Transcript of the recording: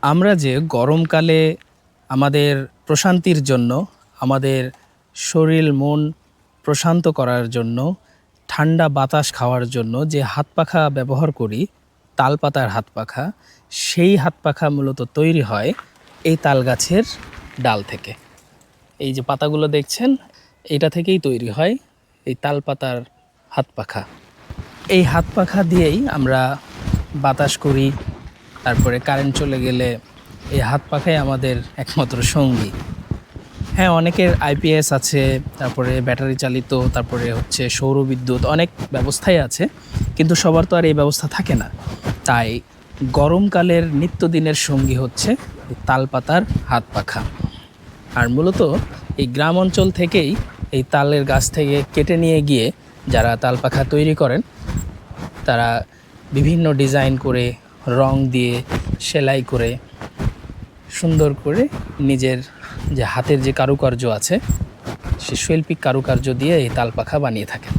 আমরা যে গরমকালে আমাদের প্রশান্তির জন্য, আমাদের শরীর মন প্রশান্ত করার জন্য, ঠান্ডা বাতাস খাওয়ার জন্য যে হাত পাখা ব্যবহার করি, তালপাতার হাত পাখা, সেই হাত পাখা মূলত তৈরি হয় এই তাল গাছের ডাল থেকে। এই যে পাতাগুলো দেখছেন, এটা থেকেই তৈরি হয় এই তালপাতার হাত পাখা। এই হাত পাখা দিয়েই আমরা বাতাস করি, তারপরে কারেন্ট চলে গেলে এই হাত পাখাই আমাদের একমাত্র সঙ্গী। হ্যাঁ, অনেকের আইপিএস আছে, তারপরে ব্যাটারি চালিত, তারপরে হচ্ছে সৌরবিদ্যুৎ, অনেক ব্যবস্থাই আছে, কিন্তু সবার তো আর এই ব্যবস্থা থাকে না। তাই গরমকালের নিত্যদিনের সঙ্গী হচ্ছে এই তালপাতার হাত পাখা। আর মূলত এই গ্রাম অঞ্চল থেকেই এই তালের গাছ থেকে কেটে নিয়ে গিয়ে যারা তাল পাখা তৈরি করেন, তারা বিভিন্ন ডিজাইন করে, রং দিয়ে, সেলাই করে, সুন্দর করে নিজের যে হাতের যে কারুকার্য আছে, সে শৈল্পিক কারুকার্য দিয়ে এই তাল পাখা বানিয়ে থাকেন।